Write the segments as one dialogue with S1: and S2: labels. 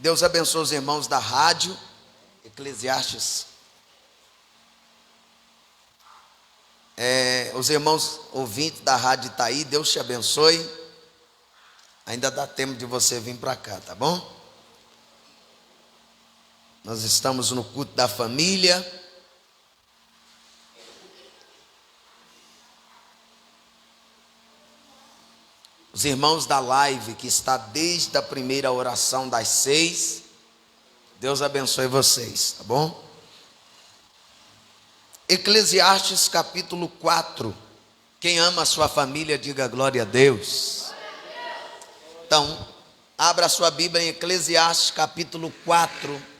S1: Deus abençoe os irmãos da rádio Eclesiastes. Os irmãos ouvintes da rádio Itaí, Deus te abençoe. Ainda dá tempo de você vir para cá, tá bom? Nós estamos no culto da família. Os irmãos da live, que está desde a primeira oração das 6, Deus abençoe vocês, tá bom? Eclesiastes capítulo 4. Quem ama a sua família, diga glória a Deus. Então, abra a sua Bíblia em Eclesiastes capítulo 4.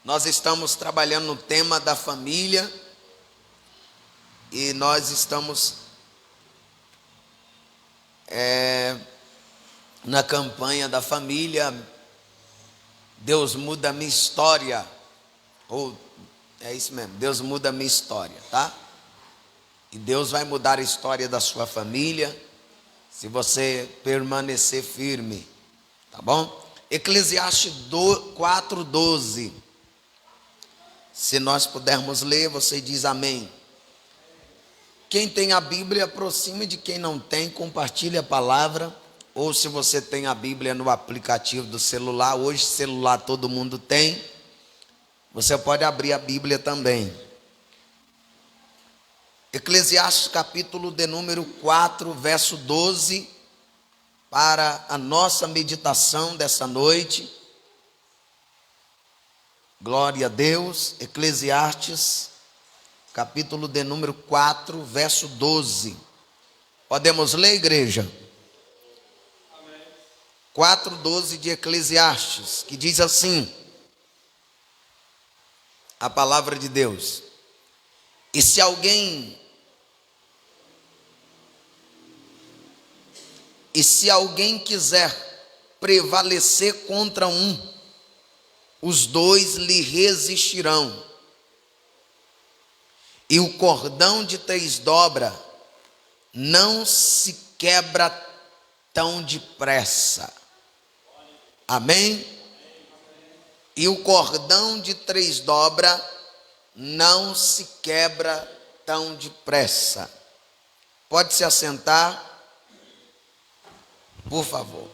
S1: Nós estamos trabalhando no tema da família e nós estamos na campanha da família. Deus muda a minha história, ou é isso mesmo, Deus muda a minha história, tá? E Deus vai mudar a história da sua família se você permanecer firme, tá bom? Eclesiastes 4:12. Se nós pudermos ler, você diz amém. Quem tem a Bíblia, aproxime de quem não tem, compartilhe a palavra. Ou se você tem a Bíblia no aplicativo do celular, hoje celular todo mundo tem, você pode abrir a Bíblia também. Eclesiastes capítulo de número 4, verso 12, para a nossa meditação dessa noite. Glória a Deus. Eclesiastes, capítulo de número 4, verso 12. Podemos ler, igreja? 4:12 de Eclesiastes, que diz assim, a palavra de Deus: E se alguém quiser prevalecer contra um, os dois lhe resistirão, e o cordão de 3 dobras não se quebra tão depressa. Amém? E o cordão de 3 dobras não se quebra tão depressa. Pode se assentar, por favor.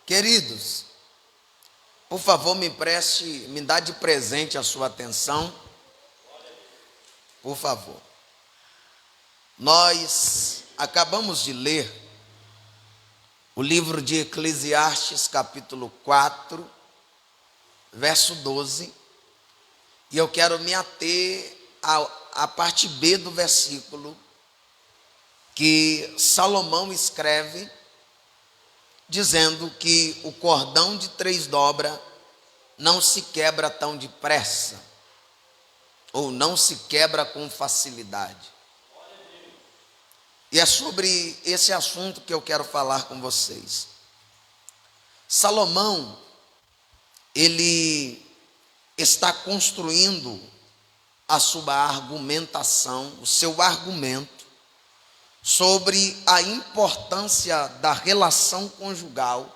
S1: Queridos, por favor, me dá de presente a sua atenção. Por favor. Nós acabamos de ler o livro de Eclesiastes, capítulo 4, verso 12. E eu quero me ater à parte B do versículo, que Salomão escreve, dizendo que o cordão de 3 dobras não se quebra tão depressa, ou não se quebra com facilidade. E é sobre esse assunto que eu quero falar com vocês. Salomão, ele está construindo a sua argumentação, o seu argumento, sobre a importância da relação conjugal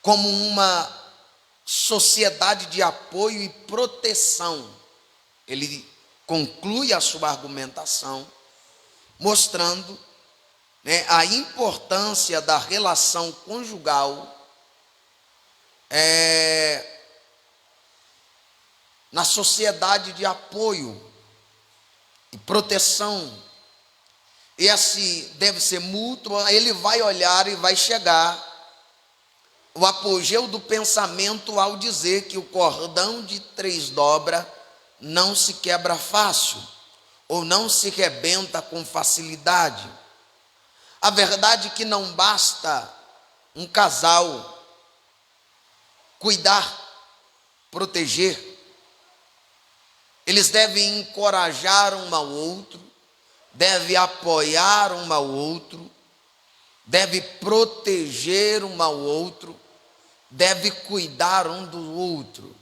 S1: como uma sociedade de apoio e proteção. Ele conclui a sua argumentação mostrando, a importância da relação conjugal na sociedade de apoio e proteção. Esse deve ser mútuo. Ele vai olhar e vai chegar o apogeu do pensamento ao dizer que o cordão de 3 dobras não se quebra fácil, ou não se rebenta com facilidade. A verdade é que não basta um casal cuidar, proteger. Eles devem encorajar um ao outro, devem apoiar um ao outro, deve proteger um ao outro, deve cuidar um do outro.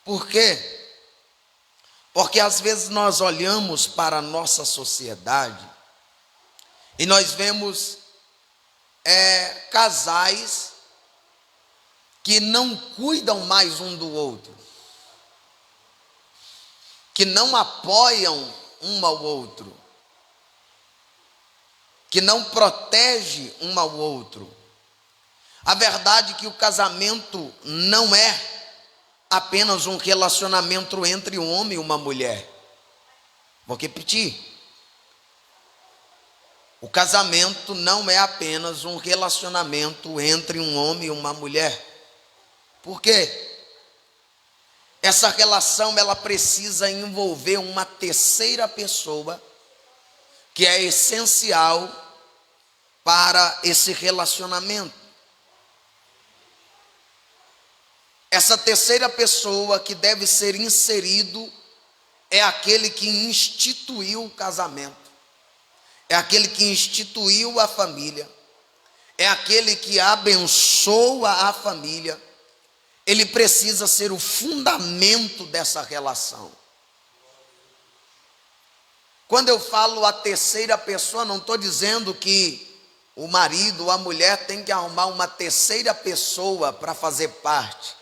S1: Por quê? Porque às vezes nós olhamos para a nossa sociedade e nós vemos casais que não cuidam mais um do outro, que não apoiam um ao outro, que não protege um ao outro. A verdade é que o casamento não é apenas um relacionamento entre um homem e uma mulher. Vou repetir. O casamento não é apenas um relacionamento entre um homem e uma mulher. Por quê? Essa relação ela precisa envolver uma terceira pessoa que é essencial para esse relacionamento. Essa terceira pessoa que deve ser inserido é aquele que instituiu o casamento, é aquele que instituiu a família, é aquele que abençoa a família. Ele precisa ser o fundamento dessa relação. Quando eu falo a terceira pessoa, não estou dizendo que o marido ou a mulher tem que arrumar uma terceira pessoa para fazer parte.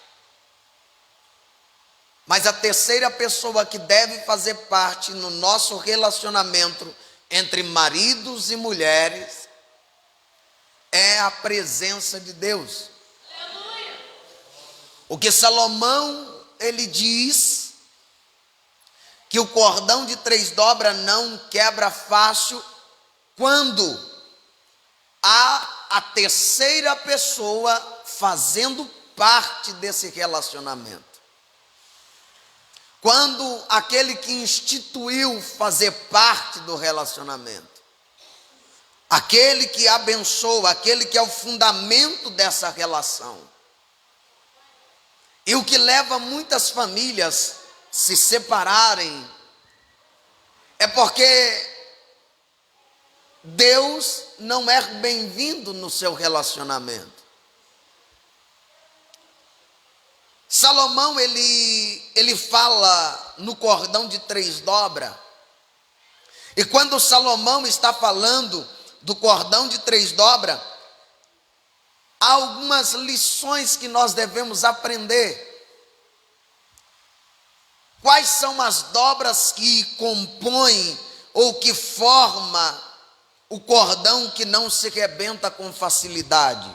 S1: Mas a terceira pessoa que deve fazer parte no nosso relacionamento entre maridos e mulheres é a presença de Deus. Aleluia. O que Salomão, ele diz que o cordão de 3 dobras não quebra fácil quando há a terceira pessoa fazendo parte desse relacionamento. Quando aquele que instituiu fazer parte do relacionamento, aquele que abençoa, aquele que é o fundamento dessa relação. E o que leva muitas famílias a se separarem é porque Deus não é bem-vindo no seu relacionamento. Salomão, ele fala no cordão de 3 dobras. E quando Salomão está falando do cordão de 3 dobras, há algumas lições que nós devemos aprender. Quais são as dobras que compõem ou que formam o cordão que não se rebenta com facilidade?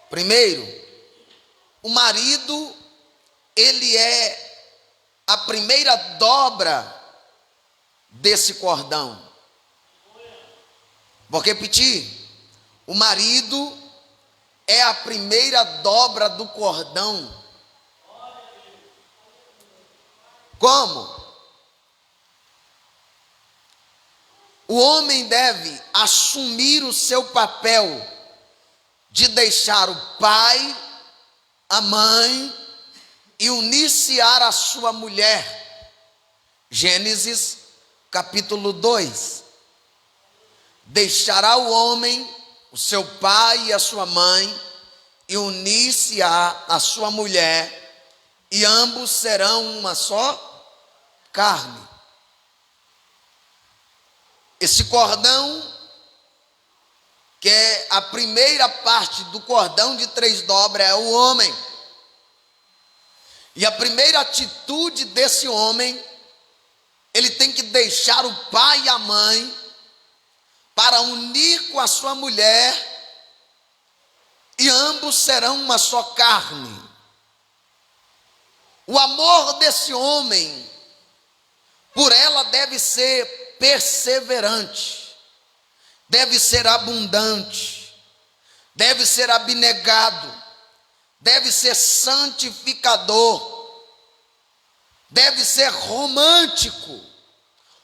S1: Primeiro, o marido, ele é a primeira dobra desse cordão. Vou repetir. O marido é a primeira dobra do cordão. Como? O homem deve assumir o seu papel de deixar o pai, a mãe e uniciar a sua mulher. Gênesis capítulo 2. Deixará o homem, o seu pai e a sua mãe, e unir-se-á a sua mulher, e ambos serão uma só carne. Esse cordão, que é a primeira parte do cordão de 3 dobras, é o homem. E a primeira atitude desse homem, ele tem que deixar o pai e a mãe para unir com a sua mulher, e ambos serão uma só carne. O amor desse homem por ela deve ser perseverante, deve ser abundante, deve ser abnegado, deve ser santificador, deve ser romântico.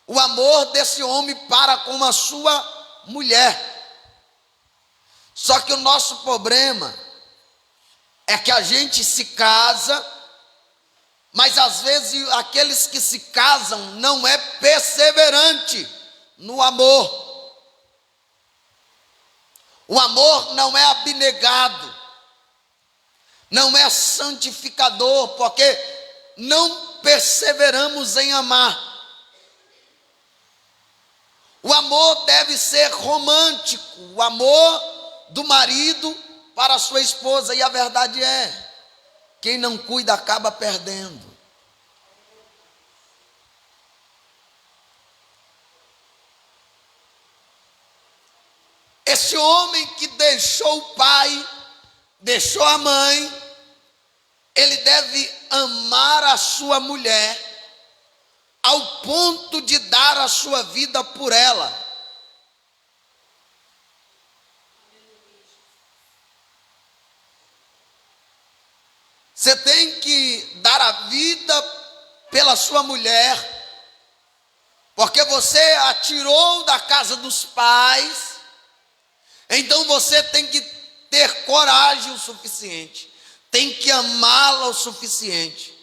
S1: O amor desse homem para com a sua mulher. Só que o nosso problema é que a gente se casa, mas às vezes aqueles que se casam não é perseverante no amor. O amor não é abnegado, não é santificador, porque não perseveramos em amar. O amor deve ser romântico, o amor do marido para a sua esposa, e a verdade é, quem não cuida acaba perdendo. Esse homem que deixou o pai, deixou a mãe, ele deve amar a sua mulher, ao ponto de dar a sua vida por ela. Você tem que dar a vida pela sua mulher, porque você a tirou da casa dos pais, então você tem que ter coragem o suficiente, tem que amá-la o suficiente,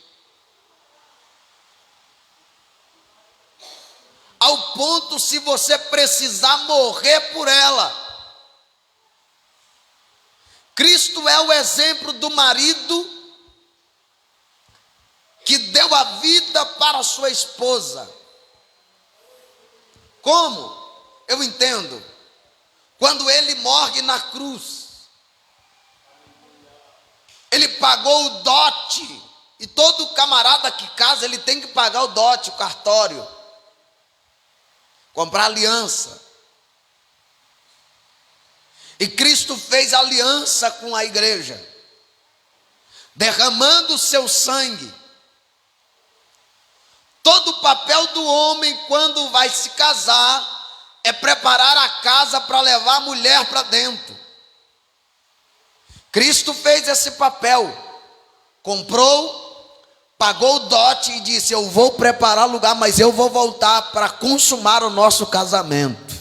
S1: ao ponto, se você precisar, morrer por ela. Cristo é o exemplo do marido que deu a vida para a sua esposa. Como? Eu entendo. Quando ele morre na cruz, ele pagou o dote, e todo camarada que casa, ele tem que pagar o dote, o cartório, comprar aliança. E Cristo fez aliança com a igreja, derramando o seu sangue. Todo o papel do homem quando vai se casar é preparar a casa para levar a mulher para dentro. Cristo fez esse papel, comprou, pagou o dote e disse: eu vou preparar lugar, mas eu vou voltar para consumar o nosso casamento,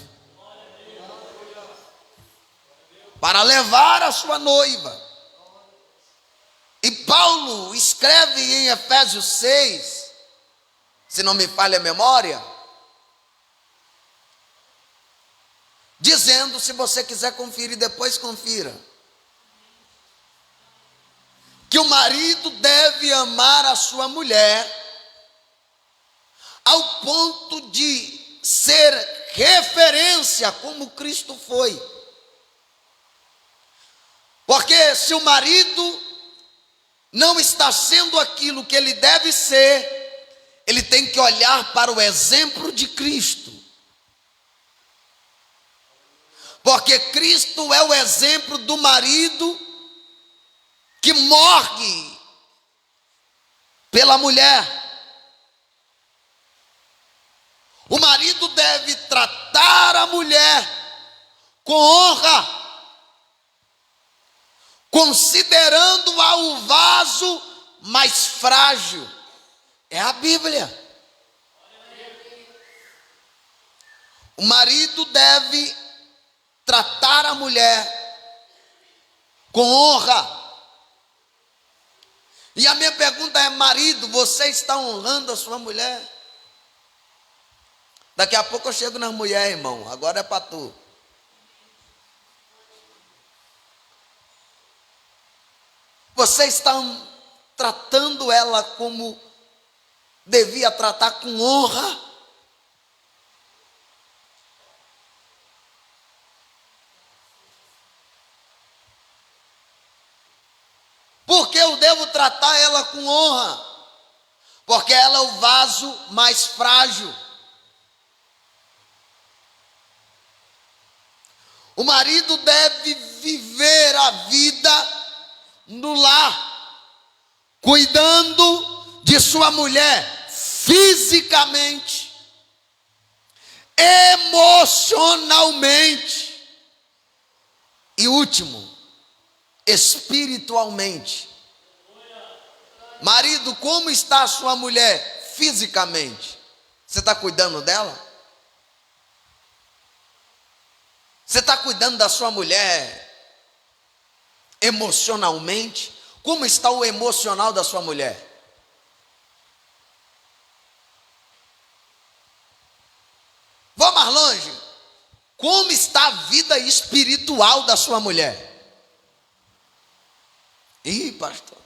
S1: para levar a sua noiva. E Paulo escreve em Efésios 6, se não me falha a memória, dizendo, se você quiser conferir depois, confira, que o marido deve amar a sua mulher ao ponto de ser referência como Cristo foi. Porque se o marido não está sendo aquilo que ele deve ser, ele tem que olhar para o exemplo de Cristo. Porque Cristo é o exemplo do marido que morre pela mulher. O marido deve tratar a mulher com honra, considerando-a o vaso mais frágil. É a Bíblia. O marido deve tratar a mulher com honra. E a minha pergunta é: marido, você está honrando a sua mulher? Daqui a pouco eu chego nas mulheres, irmão. Agora é para tu. Você está tratando ela como devia tratar, com honra? Por que eu devo tratar ela com honra? Porque ela é o vaso mais frágil. O marido deve viver a vida no lar, cuidando de sua mulher fisicamente, emocionalmente e último, espiritualmente. Marido, como está a sua mulher fisicamente? Você está cuidando dela? Você está cuidando da sua mulher emocionalmente? Como está o emocional da sua mulher? Vou mais longe. Como está a vida espiritual da sua mulher? Ih, pastor.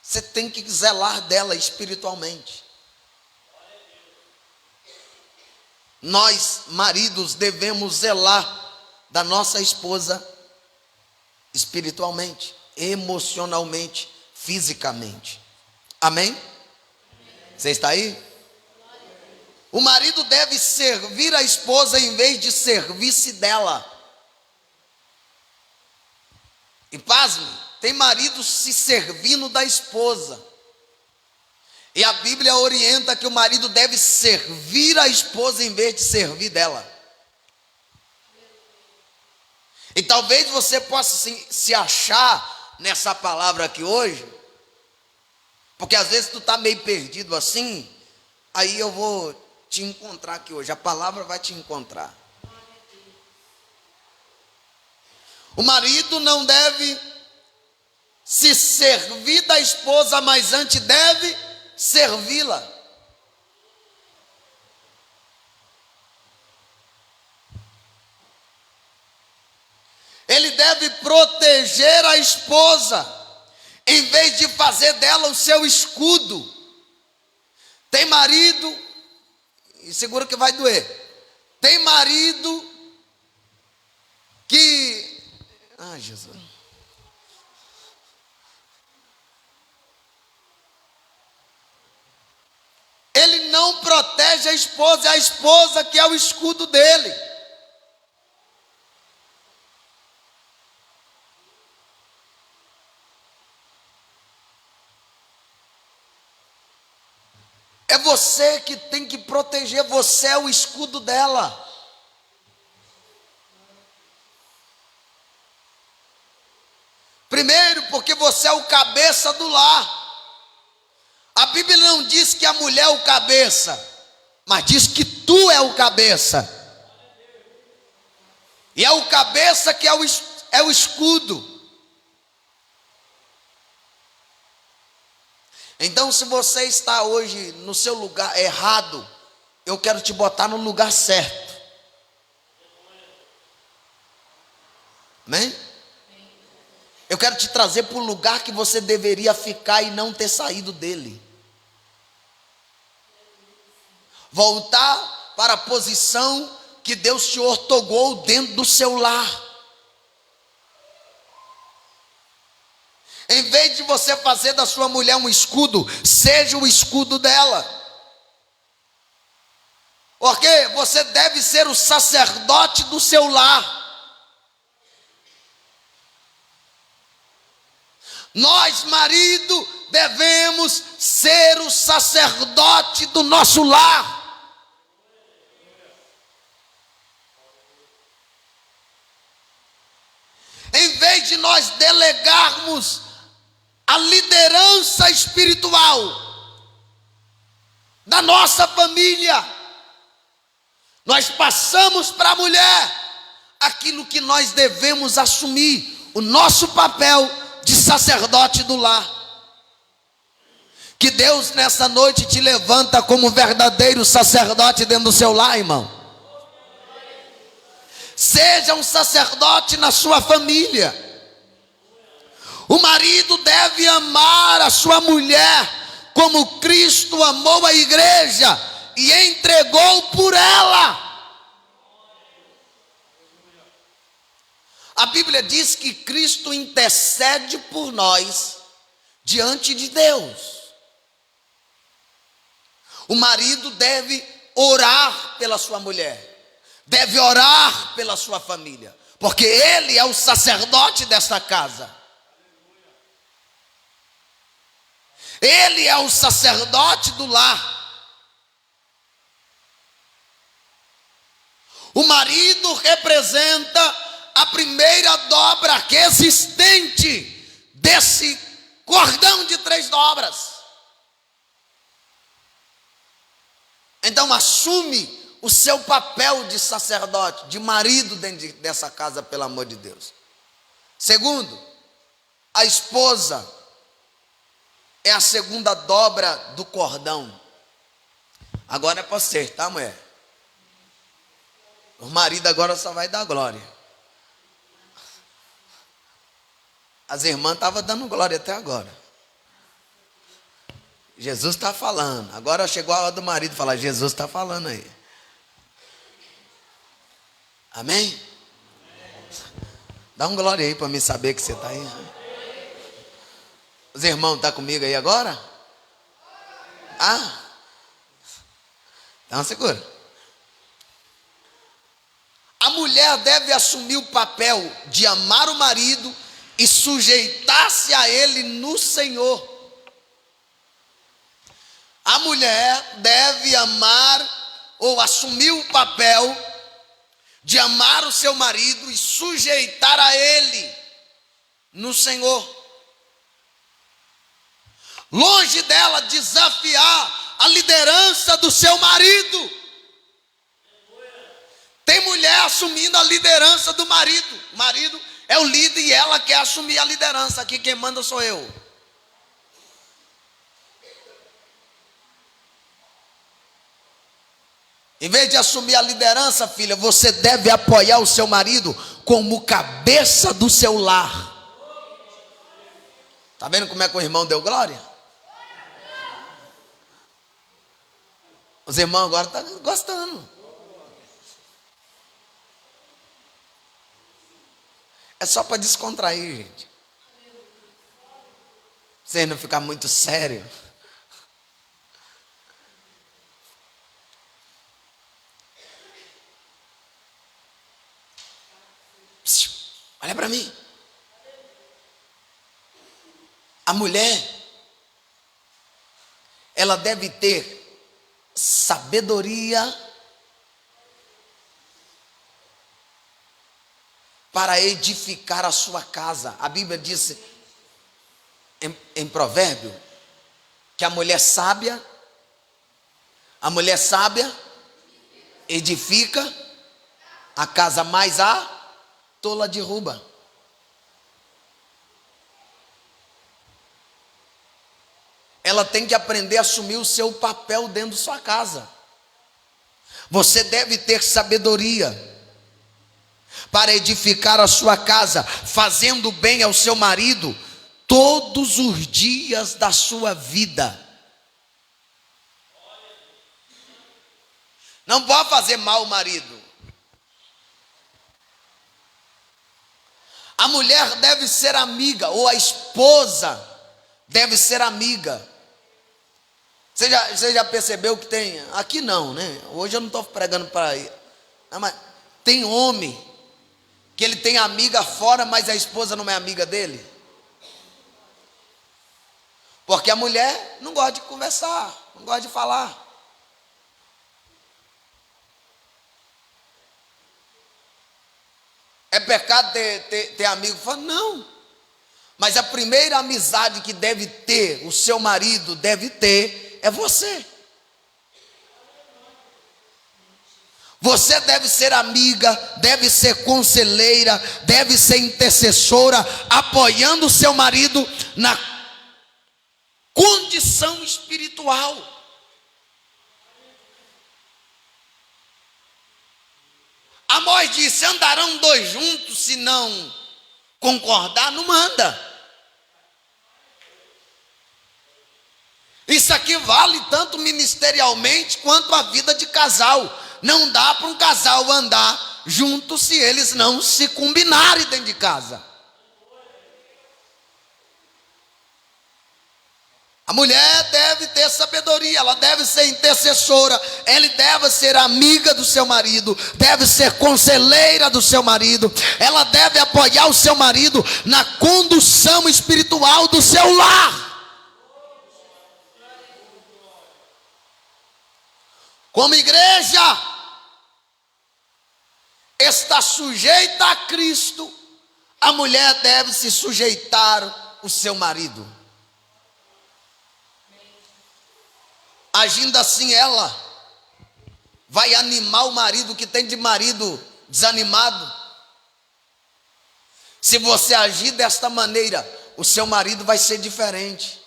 S1: Você tem que zelar dela espiritualmente. Nós, maridos, devemos zelar da nossa esposa espiritualmente, emocionalmente, fisicamente. Amém? Você está aí? O marido deve servir a esposa em vez de servir-se dela. E pasme, tem marido se servindo da esposa. E a Bíblia orienta que o marido deve servir a esposa em vez de servir dela. E talvez você possa se achar nessa palavra aqui hoje, porque às vezes tu está meio perdido assim, aí eu vou te encontrar aqui hoje, a palavra vai te encontrar. O marido não deve se servir da esposa, mas antes deve servi-la. Ele deve proteger a esposa, em vez de fazer dela o seu escudo. Tem marido, e segura que vai doer, tem marido que, Jesus, ele não protege a esposa, é a esposa que é o escudo dele. É você que tem que proteger, você é o escudo dela. Primeiro, porque você é o cabeça do lar. A Bíblia não diz que a mulher é o cabeça, mas diz que tu é o cabeça. E é o cabeça que é o escudo. Então, se você está hoje no seu lugar errado, eu quero te botar no lugar certo. Amém? Eu quero te trazer para o lugar que você deveria ficar e não ter saído dele. Voltar para a posição que Deus te ortogou dentro do seu lar. Em vez de você fazer da sua mulher um escudo, seja o escudo dela. Porque você deve ser o sacerdote do seu lar. Nós, marido, devemos ser o sacerdote do nosso lar. Em vez de nós delegarmos a liderança espiritual da nossa família, nós passamos para a mulher aquilo que nós devemos assumir, o nosso papel de sacerdote do lar. Que Deus nessa noite te levanta como verdadeiro sacerdote dentro do seu lar, irmão. Seja um sacerdote na sua família. O marido deve amar a sua mulher como Cristo amou a igreja e entregou por ela. A Bíblia diz que Cristo intercede por nós diante de Deus. O marido deve orar pela sua mulher, deve orar pela sua família, porque ele é o sacerdote dessa casa. Ele é o sacerdote do lar. O marido representa a primeira dobra que é existente desse cordão de 3 dobras. Então assume o seu papel de sacerdote, de marido dentro dessa casa, pelo amor de Deus. Segundo, a esposa é a segunda dobra do cordão. Agora é para você, tá, mulher? O marido agora só vai dar glória. As irmãs estavam dando glória até agora. Jesus está falando. Agora chegou a hora do marido falar, Jesus está falando aí. Amém? Dá um glória aí para mim saber que você está aí. Os irmãos estão comigo aí agora? Ah? Então segura. A mulher deve assumir o papel de amar o marido e sujeitar-se a ele no Senhor. A mulher deve amar ou assumir o papel de amar o seu marido e sujeitar a ele no Senhor. Longe dela desafiar a liderança do seu marido. Tem mulher assumindo a liderança do marido. O marido é o líder e ela quer assumir a liderança. Aqui quem manda sou eu. Em vez de assumir a liderança, filha, você deve apoiar o seu marido como cabeça do seu lar. Está vendo como é que o irmão deu glória? Os irmãos agora estão gostando. É só para descontrair, gente. Vocês não ficar muito sério. Olha para mim. A mulher, ela deve ter sabedoria para edificar a sua casa. A Bíblia diz em Provérbio que a mulher sábia edifica a casa, mais a tola derruba. Ela tem que aprender a assumir o seu papel dentro de sua casa. Você deve ter sabedoria para edificar a sua casa, fazendo bem ao seu marido todos os dias da sua vida. Não pode fazer mal ao marido. A mulher deve ser amiga, ou a esposa deve ser amiga. Você já percebeu que tem? Aqui não, né? Hoje eu não estou pregando para aí. Mas tem homem que ele tem amiga fora, mas a esposa não é amiga dele. Porque a mulher não gosta de conversar, não gosta de falar. É pecado ter amigo? Fala, não. Mas a primeira amizade que deve ter, o seu marido deve ter, é você. Você deve ser amiga, deve ser conselheira, deve ser intercessora, apoiando o seu marido na condição espiritual. Amós disse: andarão dois juntos se não concordar, não anda. Isso aqui vale tanto ministerialmente quanto a vida de casal. Não dá para um casal andar junto se eles não se combinarem dentro de casa. A mulher deve ter sabedoria, ela deve ser intercessora, ela deve ser amiga do seu marido, deve ser conselheira do seu marido, ela deve apoiar o seu marido na condução espiritual do seu lar. Como igreja, está sujeita a Cristo, a mulher deve se sujeitar ao seu marido. Agindo assim, ela vai animar o marido que tem de marido desanimado. Se você agir desta maneira, o seu marido vai ser diferente.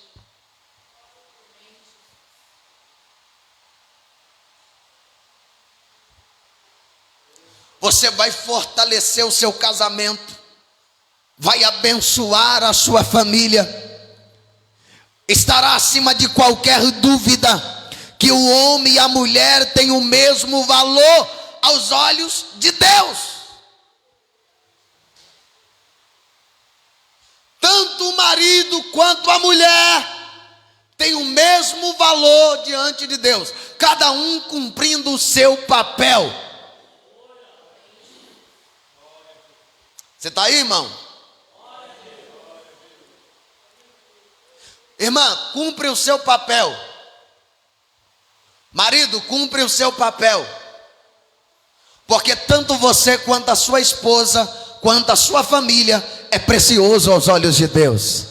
S1: Você vai fortalecer o seu casamento, vai abençoar a sua família. Estará acima de qualquer dúvida que o homem e a mulher têm o mesmo valor aos olhos de Deus. Tanto o marido quanto a mulher têm o mesmo valor diante de Deus, cada um cumprindo o seu papel. Você está aí, irmão? Irmã, cumpre o seu papel. Marido, cumpre o seu papel. Porque tanto você quanto a sua esposa, quanto a sua família, é precioso aos olhos de Deus.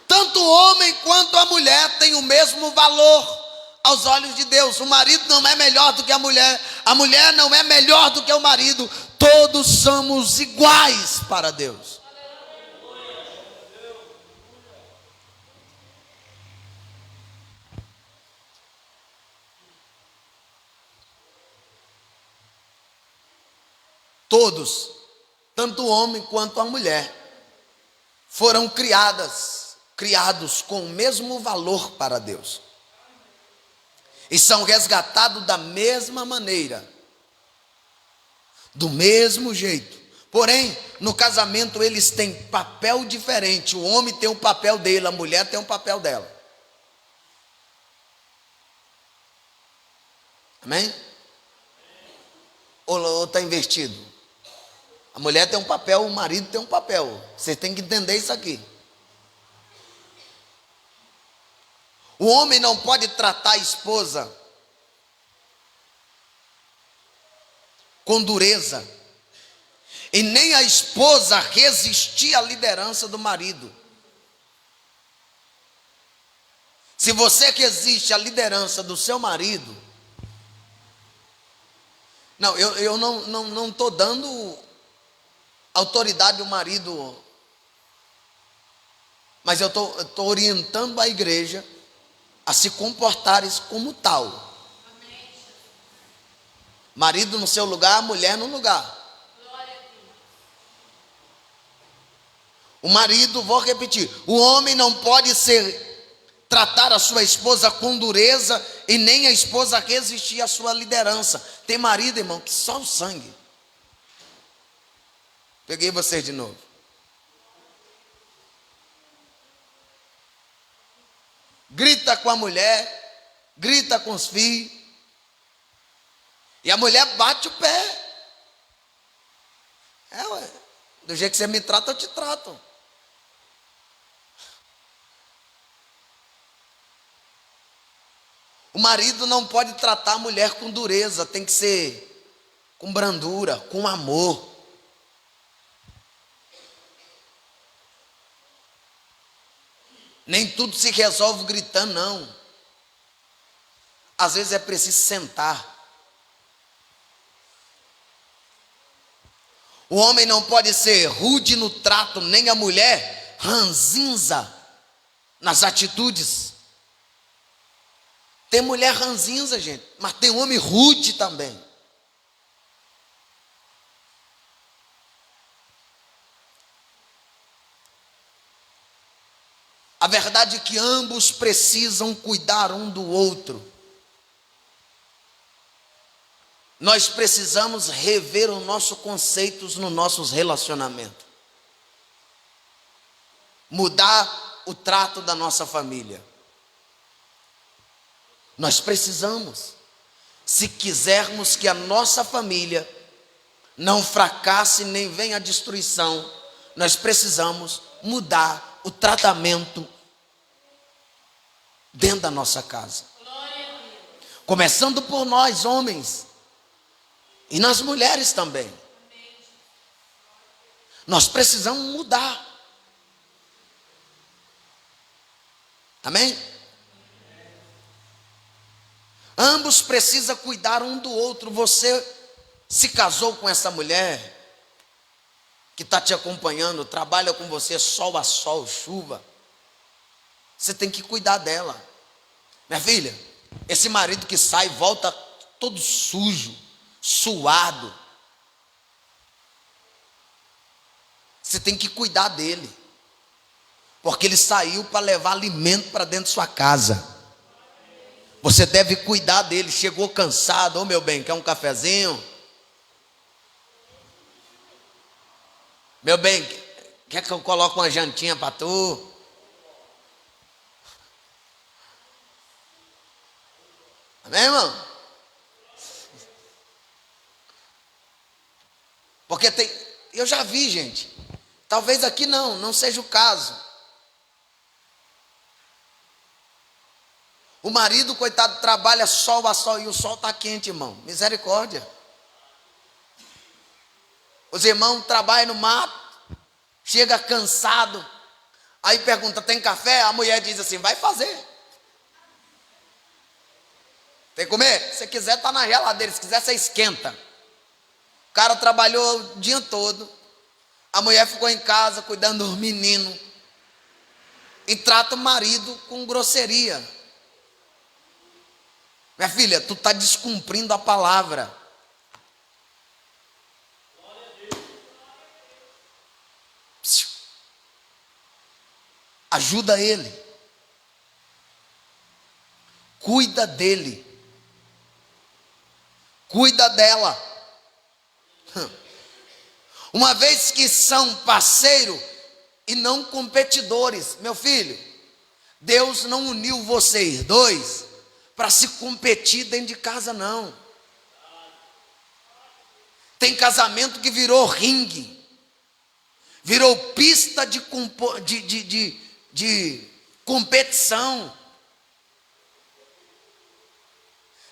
S1: Tanto o homem quanto a mulher têm o mesmo valor aos olhos de Deus. O marido não é melhor do que a mulher não é melhor do que o marido. Todos somos iguais para Deus. Todos, tanto o homem quanto a mulher, foram criados com o mesmo valor para Deus. E são resgatados da mesma maneira, do mesmo jeito. Porém, no casamento eles têm papel diferente. O homem tem o papel dele, a mulher tem o papel dela. Amém? Ou está invertido? A mulher tem um papel, o marido tem um papel. Você tem que entender isso aqui. O homem não pode tratar a esposa com dureza, e nem a esposa resistir à liderança do marido. Se você resiste à liderança do seu marido, eu não estou dando autoridade ao marido, mas eu estou orientando a igreja a se comportarem como tal. Marido no seu lugar, mulher no lugar. O marido, vou repetir, o homem não pode tratar a sua esposa com dureza e nem a esposa resistir à sua liderança. Tem marido, irmão, que só o sangue. Peguei vocês de novo. Grita com a mulher, grita com os filhos, e a mulher bate o pé. Do jeito que você me trata, eu te trato. O marido não pode tratar a mulher com dureza, tem que ser com brandura, com amor. Nem tudo se resolve gritando, não. Às vezes é preciso sentar. O homem não pode ser rude no trato, nem a mulher ranzinza nas atitudes. Tem mulher ranzinza, gente, mas tem homem rude também. A verdade é que ambos precisam cuidar um do outro. Nós precisamos rever os nossos conceitos nos nossos relacionamentos. Mudar o trato da nossa família. Nós precisamos. Se quisermos que a nossa família não fracasse nem venha a destruição, nós precisamos mudar o tratamento dentro da nossa casa. Começando por nós, homens. E nas mulheres também. Nós precisamos mudar. Amém? Ambos precisam cuidar um do outro. Você se casou com essa mulher que está te acompanhando, trabalha com você sol a sol, chuva. Você tem que cuidar dela. Minha filha, esse marido que sai volta todo sujo, suado. Você tem que cuidar dele, porque ele saiu para levar alimento para dentro de sua casa. Você deve cuidar dele. Chegou cansado, ô meu bem, quer um cafezinho? Meu bem, quer que eu coloque uma jantinha para tu? Amém, irmão? Porque eu já vi, gente. Talvez aqui não seja o caso. O marido, coitado, trabalha sol a sol e o sol está quente, irmão. Misericórdia. Os irmãos trabalham no mato, chega cansado, aí pergunta, tem café? A mulher diz assim, vai fazer. Tem que comer? Se quiser, está na geladeira, se quiser, você esquenta. O cara trabalhou o dia todo, a mulher ficou em casa cuidando dos meninos e trata o marido com grosseria. Minha filha, tu está descumprindo a palavra. Ajuda ele. Cuida dele. Cuida dela. Uma vez que são parceiros e não competidores. Meu filho, Deus não uniu vocês dois para se competir dentro de casa, não. Tem casamento que virou ringue, virou pista de competição.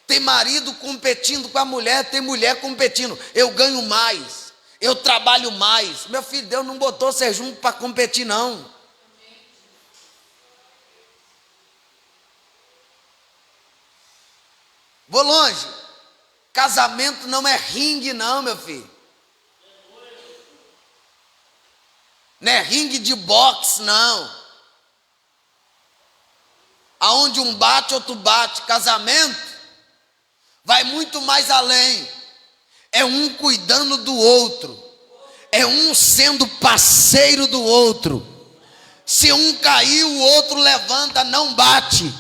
S1: Tem marido competindo com a mulher, tem mulher competindo. Eu ganho mais, eu trabalho mais. Meu filho, Deus não botou vocês juntos para competir, não. Vou longe. Casamento não é ringue, não, meu filho. Não é ringue de boxe, não. Aonde um bate, outro bate. Casamento vai muito mais além. É um cuidando do outro. É um sendo parceiro do outro. Se um cair, o outro levanta, não bate.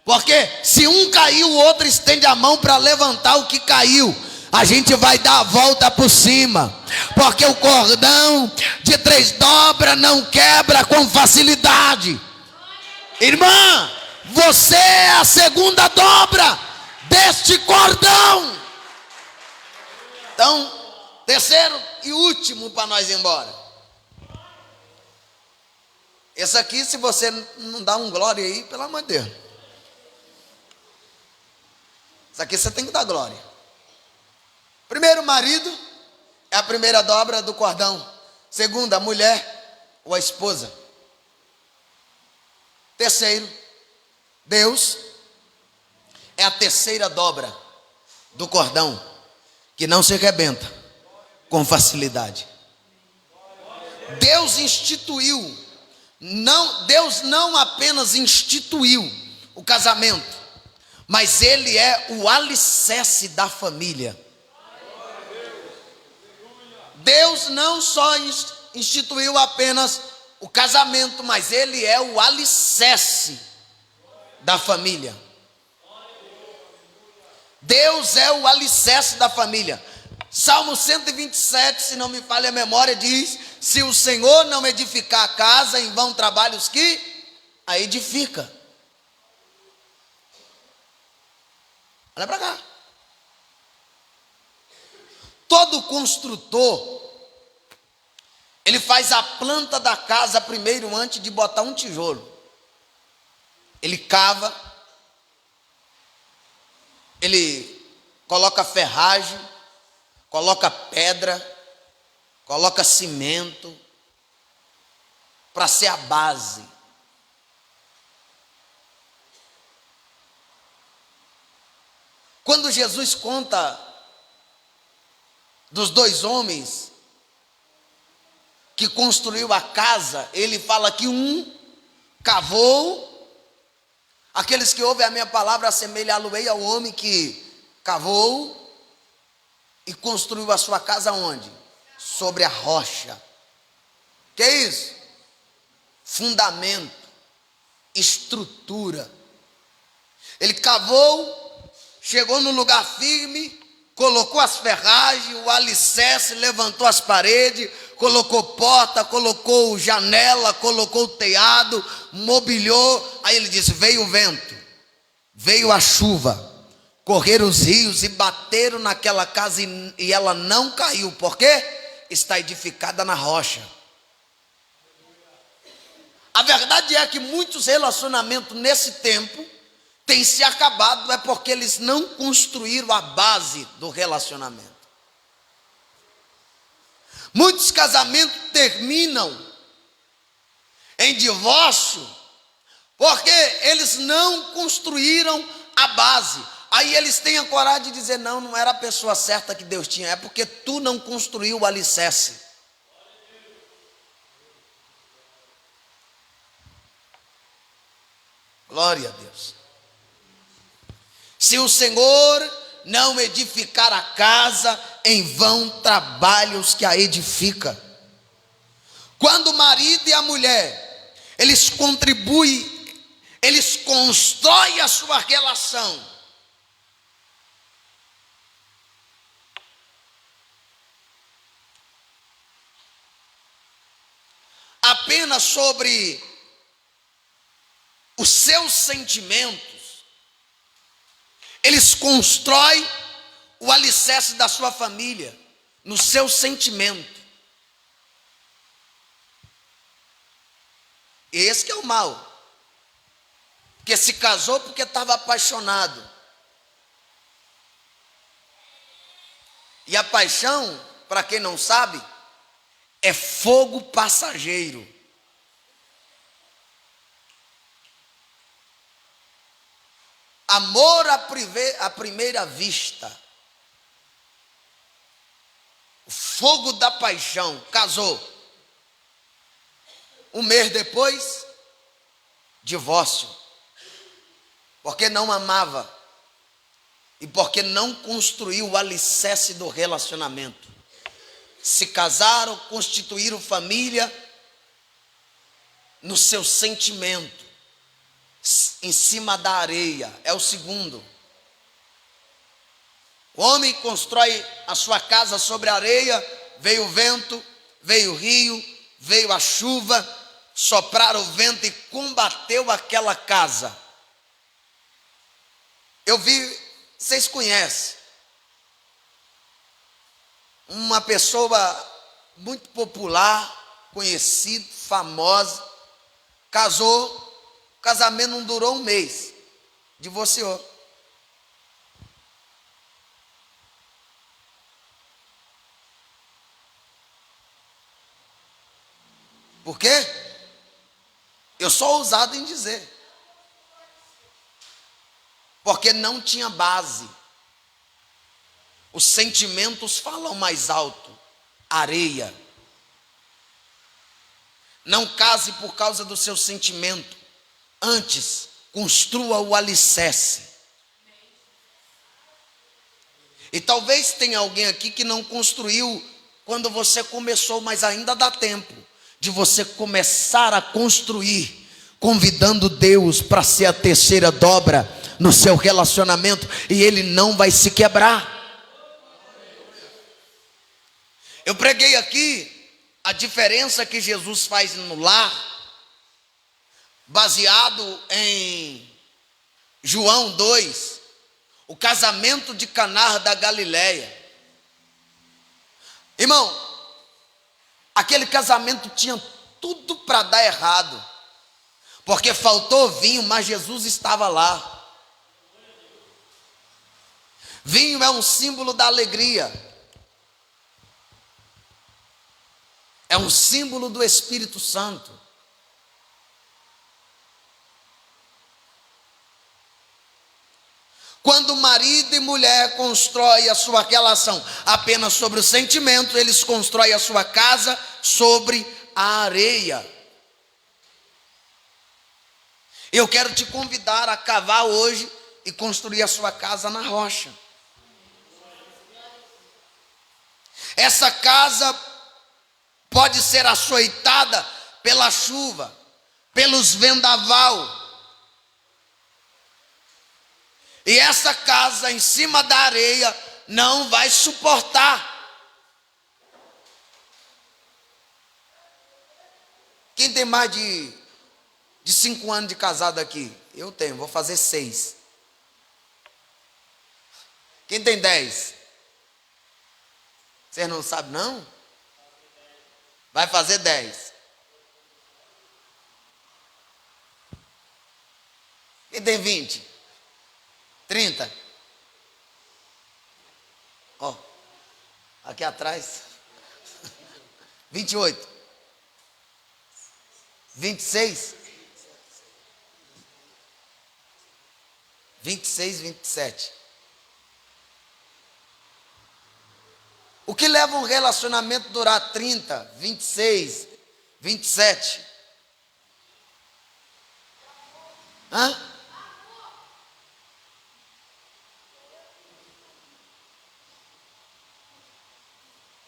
S1: Porque se um caiu, o outro estende a mão para levantar o que caiu. A gente vai dar a volta por cima. Porque o cordão de 3 dobras não quebra com facilidade. Irmã, você é a segunda dobra deste cordão. Então, terceiro e último para nós ir embora. Esse aqui, se você não dá um glória aí, pelo amor de Deus. Isso aqui você tem que dar glória. Primeiro, marido é a primeira dobra do cordão. Segundo, a mulher ou a esposa. Terceiro, Deus é a terceira dobra do cordão, que não se arrebenta com facilidade. Deus instituiu, Deus não apenas instituiu o casamento, mas Ele é o alicerce da família. Deus não só instituiu apenas o casamento, mas Ele é o alicerce da família. Deus é o alicerce da família. Salmo 127, se não me falha a memória, diz: se o Senhor não edificar a casa, em vão trabalham os que a edifica. Olha para cá. Todo construtor, ele faz a planta da casa primeiro antes de botar um tijolo. Ele cava, ele coloca ferragem, coloca pedra, coloca cimento, para ser a base. Quando Jesus conta dos 2 homens que construiu a casa, ele fala que um cavou, Aqueles que ouvem a minha palavra assemelhá-lo-ei ao homem que cavou e construiu a sua casa onde? Sobre a rocha. Que é isso? Fundamento, estrutura. Ele cavou, chegou no lugar firme, colocou as ferragens, o alicerce, levantou as paredes, colocou porta, colocou janela, colocou telhado, mobiliou. Aí ele disse: veio o vento, veio a chuva, correram os rios e bateram naquela casa e ela não caiu. Por quê? Está edificada na rocha. A verdade é que muitos relacionamentos nesse tempo têm se acabado, é porque eles não construíram a base do relacionamento. Muitos casamentos terminam em divórcio porque eles não construíram a base. Aí eles têm a coragem de dizer: não, não era a pessoa certa que Deus tinha, é porque tu não construiu o alicerce. Glória a Deus. Se o Senhor não edificar a casa, em vão trabalham os que a edificam. Quando o marido e a mulher, eles contribuem, eles constroem a sua relação apenas sobre os seus sentimentos, eles constroem o alicerce da sua família no seu sentimento. Esse que é o mal. Porque se casou porque estava apaixonado. E a paixão, para quem não sabe, é fogo passageiro. Amor à primeira vista. O fogo da paixão. Casou. Um mês depois, divórcio. Porque não amava. E porque não construiu o alicerce do relacionamento. Se casaram, constituíram família no seu sentimento. Em cima da areia, é o segundo. O homem constrói a sua casa sobre a areia, veio o vento, veio o rio, veio a chuva, sopraram o vento e combateu aquela casa. Eu vi, vocês conhecem, uma pessoa muito popular, conhecida, famosa, casou. O casamento não durou um mês, divorciou. Por quê? Eu sou ousado em dizer. Porque não tinha base. Os sentimentos falam mais alto. Areia. Não case por causa do seu sentimento. Antes, construa o alicerce. E talvez tenha alguém aqui que não construiu quando você começou, mas ainda dá tempo de você começar a construir, convidando Deus para ser a terceira dobra no seu relacionamento, e ele não vai se quebrar. Eu preguei aqui a diferença que Jesus faz no lar, baseado em João 2, o casamento de Caná da Galileia. Irmão, aquele casamento tinha tudo para dar errado, porque faltou vinho, mas Jesus estava lá. Vinho é um símbolo da alegria, é um símbolo do Espírito Santo. Quando marido e mulher constroem a sua relação apenas sobre o sentimento, eles constroem a sua casa sobre a areia. Eu quero te convidar a cavar hoje e construir a sua casa na rocha. Essa casa pode ser açoitada pela chuva, pelos vendaval. E essa casa em cima da areia não vai suportar. Quem tem mais de 5 anos de casado aqui? Eu tenho, vou fazer 6. Quem tem 10? Vocês não sabem não? Vai fazer 10. Quem tem 20? 30? Ó, aqui atrás. 28? 26? 26, 27. O que leva um relacionamento a durar 30, 26, 27? Hã?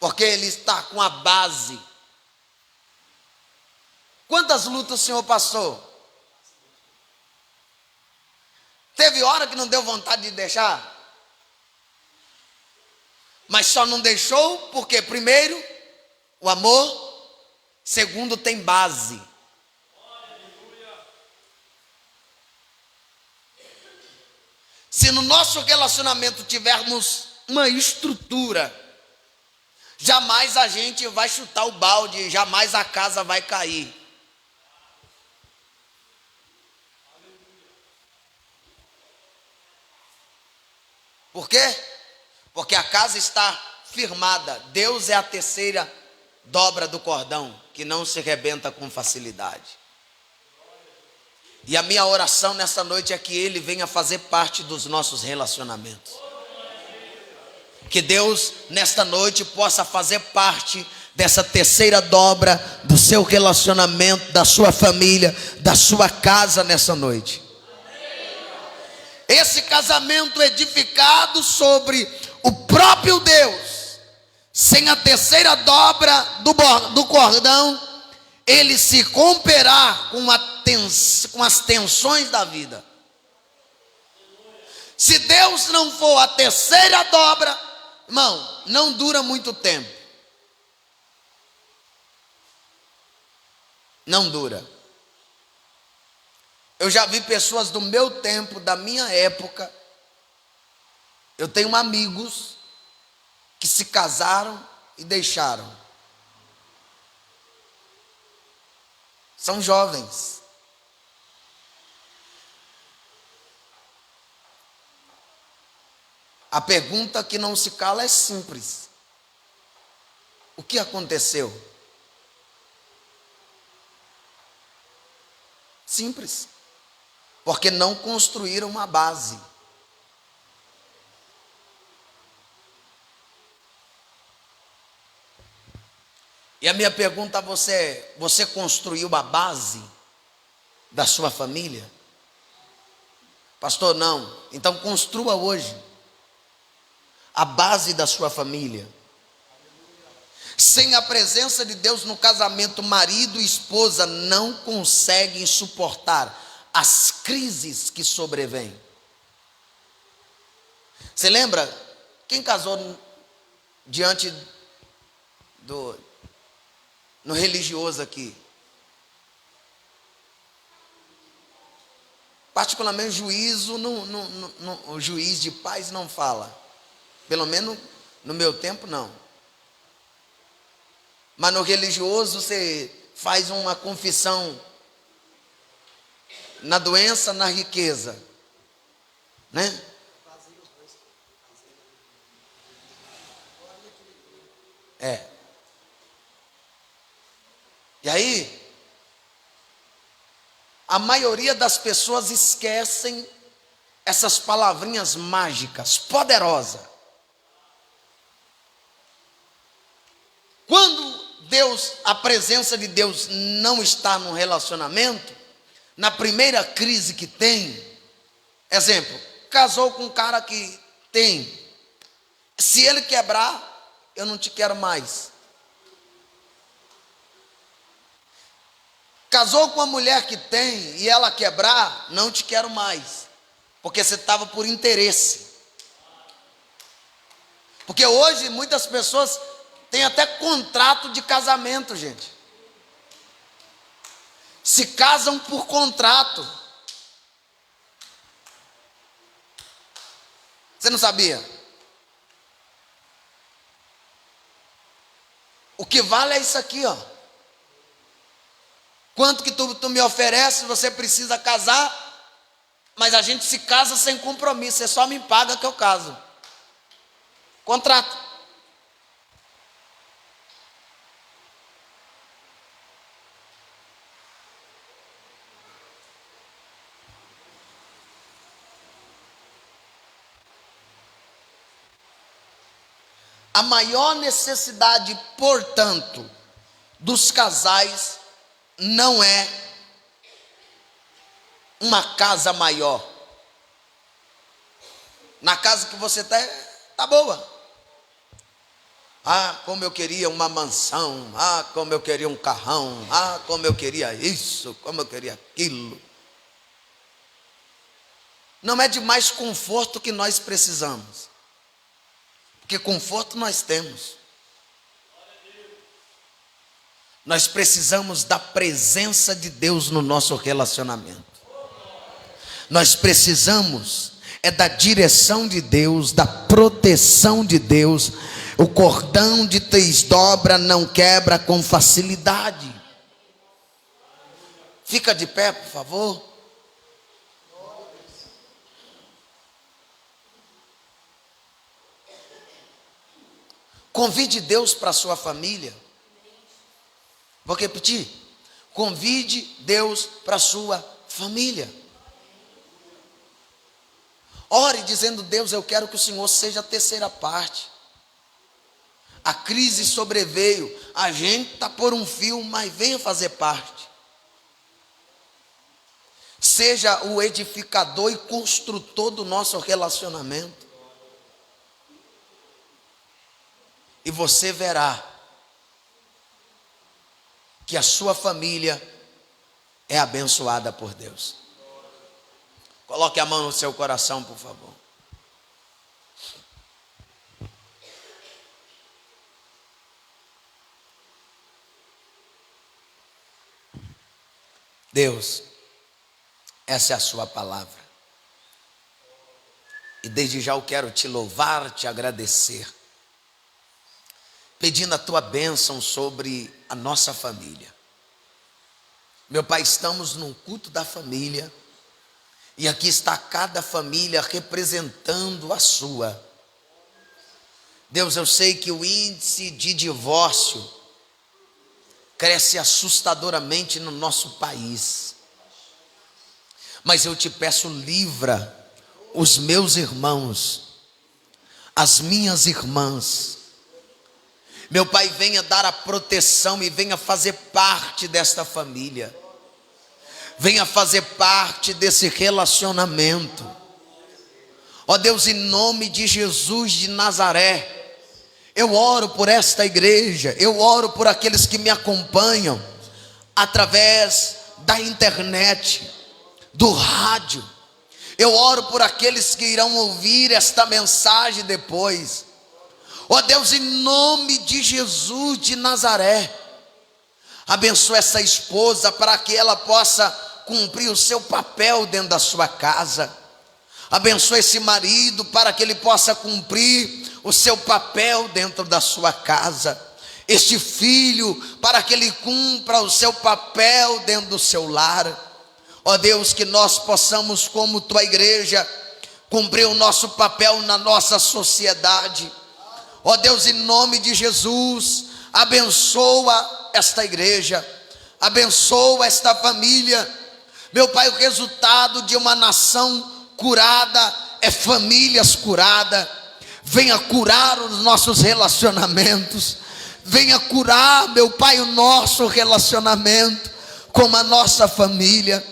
S1: Porque ele está com a base. Quantas lutas o senhor passou? Teve hora que não deu vontade de deixar? Mas só não deixou porque, primeiro, o amor, segundo, tem base. Se no nosso relacionamento tivermos uma estrutura, jamais a gente vai chutar o balde, jamais a casa vai cair. Por quê? Porque a casa está firmada. Deus é a terceira dobra do cordão, que não se rebenta com facilidade. E a minha oração nessa noite é que Ele venha fazer parte dos nossos relacionamentos. Que Deus nesta noite possa fazer parte dessa terceira dobra do seu relacionamento, da sua família, da sua casa nessa noite. Esse casamento edificado sobre o próprio Deus, sem a terceira dobra do cordão, ele se romperá com as tensões da vida. Se Deus não for a terceira dobra, irmão, não dura muito tempo. Não dura. Eu já vi pessoas do meu tempo, da minha época. Eu tenho amigos que se casaram e deixaram. São jovens. A pergunta que não se cala é simples: o que aconteceu? Simples. Porque não construíram uma base. E a minha pergunta a você é: você construiu a base da sua família? Pastor, não. Então construa hoje a base da sua família. Sem a presença de Deus no casamento, marido e esposa não conseguem suportar as crises que sobrevêm. Você lembra? Quem casou diante no religioso aqui? Particularmente o juiz de paz não fala. Pelo menos no meu tempo não. Mas no religioso você faz uma confissão na doença, na riqueza, né? É. E aí, a maioria das pessoas esquecem essas palavrinhas mágicas, poderosas. Quando a presença de Deus não está no relacionamento, na primeira crise que tem, exemplo, casou com um cara que tem, se ele quebrar, eu não te quero mais. Casou com uma mulher que tem e ela quebrar, não te quero mais, porque você estava por interesse. Porque hoje muitas pessoas têm até contrato de casamento, gente. Se casam por contrato. Você não sabia? O que vale é isso aqui, ó. Quanto que tu me oferece, você precisa casar, mas a gente se casa sem compromisso, você só me paga que eu caso. Contrato. A maior necessidade, portanto, dos casais não é uma casa maior. Na casa que você tá boa. Ah, como eu queria uma mansão. Ah, como eu queria um carrão. Ah, como eu queria isso, como eu queria aquilo. Não é de mais conforto que nós precisamos. Porque conforto nós temos. Nós precisamos da presença de Deus no nosso relacionamento. Nós precisamos da direção de Deus, da proteção de Deus. O cordão de 3 dobras não quebra com facilidade. Fica de pé, por favor. Convide Deus para a sua família. Vou repetir. Convide Deus para a sua família. Ore dizendo: Deus, eu quero que o Senhor seja a terceira parte. A crise sobreveio, a gente está por um fio, mas venha fazer parte. Seja o edificador e construtor do nosso relacionamento. E você verá que a sua família é abençoada por Deus. Coloque a mão no seu coração, por favor. Deus, essa é a sua palavra. E desde já eu quero te louvar, te agradecer, pedindo a tua bênção sobre a nossa família. Meu Pai, estamos num culto da família, e aqui está cada família representando a sua. Deus, eu sei que o índice de divórcio cresce assustadoramente no nosso país, mas eu te peço, livra os meus irmãos, as minhas irmãs. Meu Pai, venha dar a proteção e venha fazer parte desta família. Venha fazer parte desse relacionamento. Ó Deus, em nome de Jesus de Nazaré, eu oro por esta igreja, eu oro por aqueles que me acompanham através da internet, do rádio. Eu oro por aqueles que irão ouvir esta mensagem depois. Ó Deus, em nome de Jesus de Nazaré, abençoa essa esposa para que ela possa cumprir o seu papel dentro da sua casa. Abençoa esse marido para que ele possa cumprir o seu papel dentro da sua casa. Este filho para que ele cumpra o seu papel dentro do seu lar. Ó Deus, que nós possamos, como tua igreja, cumprir o nosso papel na nossa sociedade. Ó Deus, em nome de Jesus, abençoa esta igreja, abençoa esta família. Meu Pai, o resultado de uma nação curada é famílias curadas. Venha curar os nossos relacionamentos. Venha curar, meu Pai, o nosso relacionamento com a nossa família.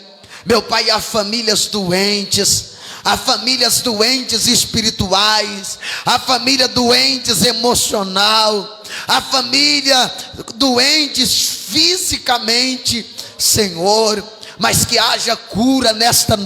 S1: Meu Pai, há famílias doentes, há famílias doentes espirituais, há família doentes emocional, há família doentes fisicamente, Senhor, mas que haja cura nesta noite.